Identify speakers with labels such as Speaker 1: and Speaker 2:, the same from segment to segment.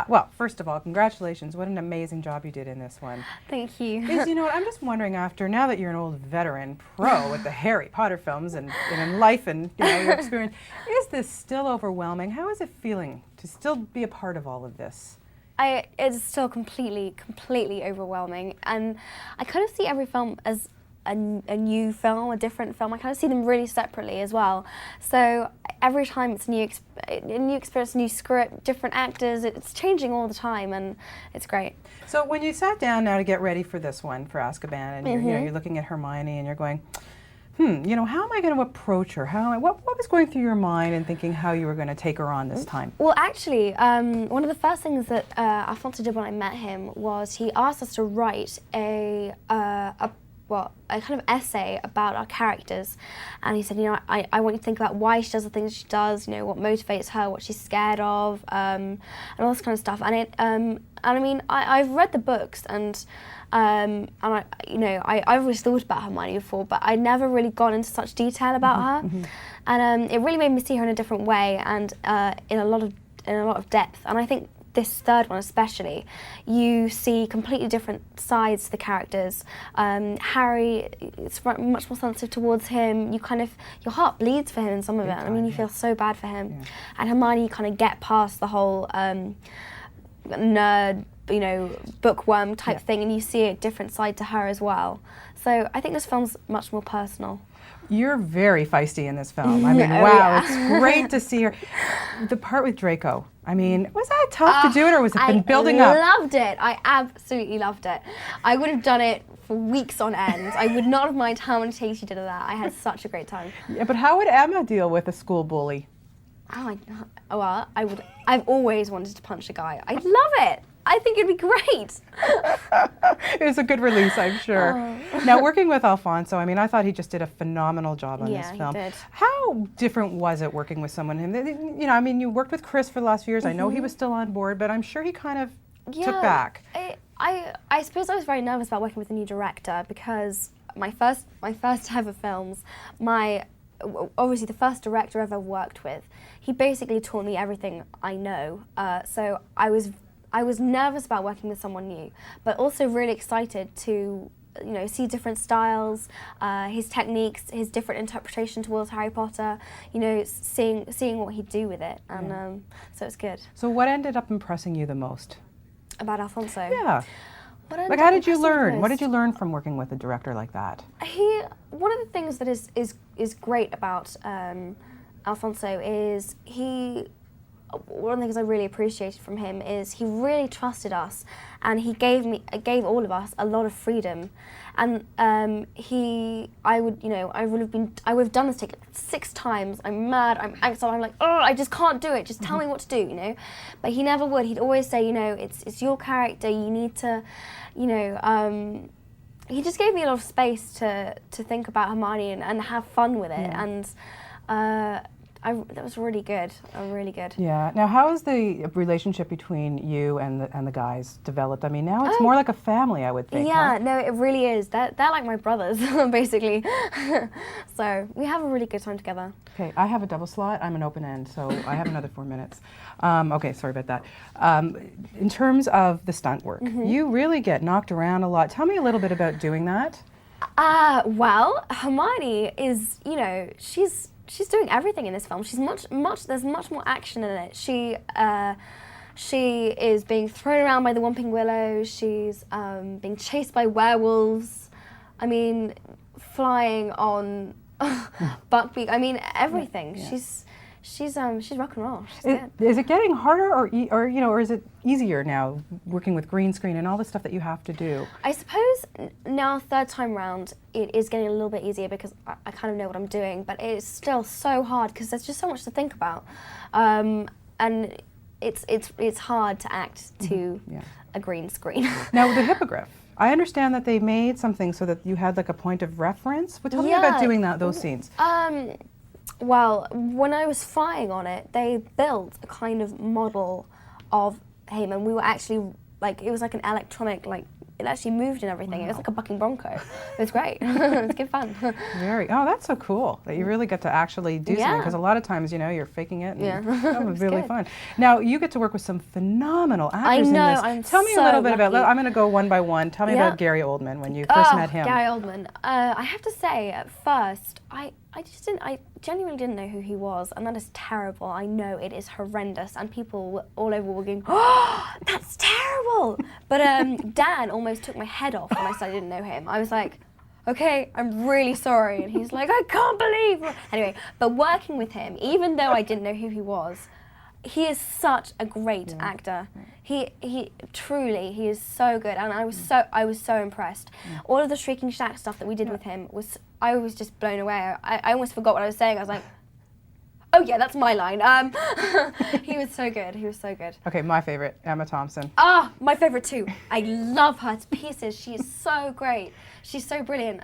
Speaker 1: Well, first of all, congratulations. What an amazing job you did in this one.
Speaker 2: Thank you.
Speaker 1: Because, you know what, I'm just wondering now that you're an old veteran pro with the Harry Potter films and in life and your experience, is this still overwhelming? How is it feeling to still be a part of all of this?
Speaker 2: It's still completely overwhelming, and I kind of see every film as a new film, a different film. I kind of see them really separately as well. So every time it's a new experience, new script, different actors. It's changing all the time, and it's great.
Speaker 1: So when you sat down now to get ready for this one, for Azkaban, and you're looking at Hermione and you're going, how am I going to approach her? What was going through your mind and thinking how you were going to take her on this time?
Speaker 2: Well, actually, one of the first things that Alfonso did when I met him was he asked us to write a kind of essay about our characters, and he said, I want you to think about why she does the things she does, what motivates her, what she's scared of, and all this kind of stuff. And I mean, I've read the books, and I've always thought about Hermione before, but I never really gone into such detail about her, and it really made me see her in a different way and in a lot of depth. And I think this third one especially, you see completely different sides to the characters. Harry, it's much more sensitive towards him. Your heart bleeds for him in some of it. I mean, you feel so bad for him. Yeah. And Hermione, you kind of get past the whole nerd, bookworm type thing, and you see a different side to her as well. So I think this film's much more personal.
Speaker 1: You're very feisty in this film. I mean, wow, it's great to see her. The part with Draco, I mean, was that tough to do it, or was it been building up?
Speaker 2: I loved it. I absolutely loved it. I would have done it for weeks on end. I would not have minded how many takes you did of that. I had such a great time.
Speaker 1: Yeah, but how would Emma deal with a school bully?
Speaker 2: Well, I've always wanted to punch a guy. I'd love it. I think it'd be great.
Speaker 1: It was a good release, I'm sure. Now, working with Alfonso, I mean, I thought he just did a phenomenal job on this film.
Speaker 2: Yeah, he did.
Speaker 1: How different was it working with someone? I mean, you worked with Chris for the last few years. I know he was still on board, but I'm sure he kind of took back.
Speaker 2: I suppose I was very nervous about working with a new director because my first ever films, obviously the first director I ever worked with, he basically taught me everything I know. So I was nervous about working with someone new, but also really excited to, see different styles, his techniques, his different interpretation towards Harry Potter, seeing what he'd do with it, and so it's good.
Speaker 1: So what ended up impressing you the most?
Speaker 2: About Alfonso?
Speaker 1: Yeah. How did you learn? What did you learn from working with a director like that?
Speaker 2: One of the things that is great about Alfonso is one of the things I really appreciated from him is he really trusted us, and he gave all of us a lot of freedom. And I would have done this take 6 times. I'm mad, I'm anxious, I'm like, oh, I just can't do it. Just tell me what to do, But he never would. He'd always say, it's your character. You need to, He just gave me a lot of space to think about Hermione and have fun with it, and. That was really good. Really good.
Speaker 1: Yeah. Now, how has the relationship between you and the guys developed? I mean, now it's more like a family, I would think.
Speaker 2: Yeah. No, it really is. They're like my brothers, basically. So we have a really good time together.
Speaker 1: Okay. I have a double slot. I'm an open end, so I have another 4 minutes. Okay. Sorry about that. In terms of the stunt work, you really get knocked around a lot. Tell me a little bit about doing that.
Speaker 2: Well, Hermione is, she's doing everything in this film. There's much more action in it. She is being thrown around by the Whomping Willow. She's being chased by werewolves. I mean, flying on Buckbeak. I mean, everything. Yeah. She's rock and roll. She's good.
Speaker 1: Is it getting harder, or is it easier now working with green screen and all the stuff that you have to do?
Speaker 2: I suppose now, third time round, it is getting a little bit easier because I kind of know what I'm doing, but it is still so hard because there's just so much to think about, and it's hard to act to a green screen.
Speaker 1: Now, the hippogriff. I understand that they made something so that you had like a point of reference. But tell me about doing those scenes.
Speaker 2: Well, when I was flying on it, they built a kind of model of him, and we were actually, it was like an electronic, it actually moved and everything. Wow. It was like a bucking bronco. It was great. It was good fun.
Speaker 1: Oh, that's so cool that you really get to actually do something, because a lot of times, you know, you're faking it. And that was really fun. Now, you get to work with some phenomenal actors in this. Tell me a little bit about, I'm going to go one by one. Tell me about Gary Oldman when you first met him.
Speaker 2: Gary Oldman. I have to say, at first, I genuinely didn't know who he was, and that is terrible. I know it is horrendous, and people all over were going, "Oh, that's terrible!" But Dan almost took my head off when I said I didn't know him. I was like, "Okay, I'm really sorry," and he's like, "I can't believe." Anyway, but working with him, even though I didn't know who he was, he is such a great actor. He truly, he is so good, and I was so impressed. All of the Shrieking Shack stuff that we did with him I was just blown away. I almost forgot what I was saying. I was like, oh yeah, that's my line. He was so good. He was so good.
Speaker 1: Okay, my favorite, Emma Thompson.
Speaker 2: My favorite too. I love her to pieces. She is so great. She's so brilliant.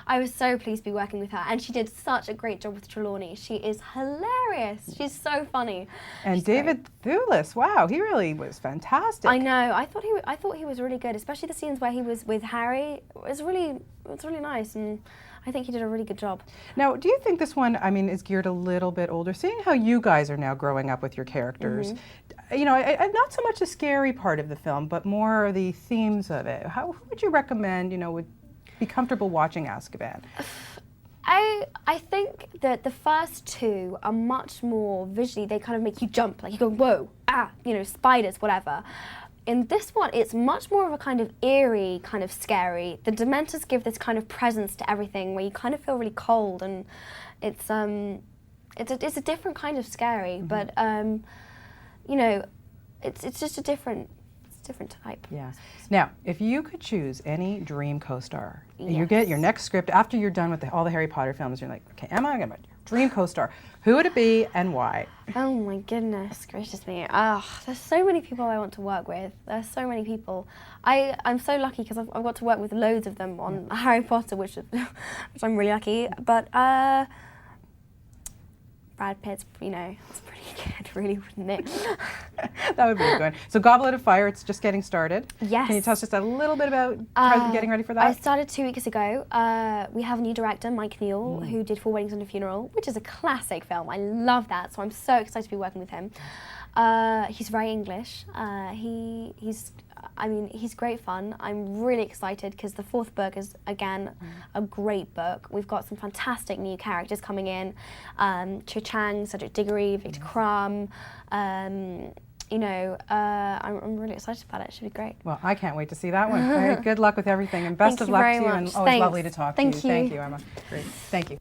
Speaker 2: I was so pleased to be working with her, and she did such a great job with Trelawney. She is hilarious. She's so funny.
Speaker 1: And David Thewlis, wow, he really was fantastic.
Speaker 2: I know. I thought he was really good, especially the scenes where he was with Harry. It's really nice, and I think he did a really good job.
Speaker 1: Now, do you think this one, I mean, is geared a little bit older? Seeing how you guys are now growing up with your characters, you know, not so much the scary part of the film, but more the themes of it. Who would you recommend, you know, would be comfortable watching Azkaban?
Speaker 2: I think that the first two are much more visually, they kind of make you jump, like you go, whoa, you know, spiders, whatever. In this one, it's much more of a kind of eerie, kind of scary. The Dementors give this kind of presence to everything where you kind of feel really cold, and it's a different kind of scary, but you know, it's just a different type.
Speaker 1: Yeah. Now, if you could choose any dream co-star, you get your next script after you're done with all the Harry Potter films, you're like, okay, Emma, I'm going to dream co-star. Who would it be and why?
Speaker 2: Oh my goodness gracious me. There's so many people I want to work with. There's so many people. I'm so lucky because I've got to work with loads of them on Harry Potter, which I'm really lucky. But Brad Pitt's, you know, it's pretty good, really, wouldn't it?
Speaker 1: That would be a good one. So Goblet of Fire, it's just getting started.
Speaker 2: Yes.
Speaker 1: Can you tell us just a little bit about getting ready for that?
Speaker 2: I started 2 weeks ago. We have a new director, Mike Neill, who did 4 Weddings and a Funeral, which is a classic film. I love that, so I'm so excited to be working with him. He's very English. He's great fun. I'm really excited because the 4th book is, again, a great book. We've got some fantastic new characters coming in. Cho Chang, Cedric Diggory, Victor Crumb. You know, I'm really excited about it. It should be great.
Speaker 1: Well, I can't wait to see that one. Good luck with everything, and best of luck to you. And always lovely to talk to you.
Speaker 2: Thank you.
Speaker 1: Thank you, Emma. Great. Thank you.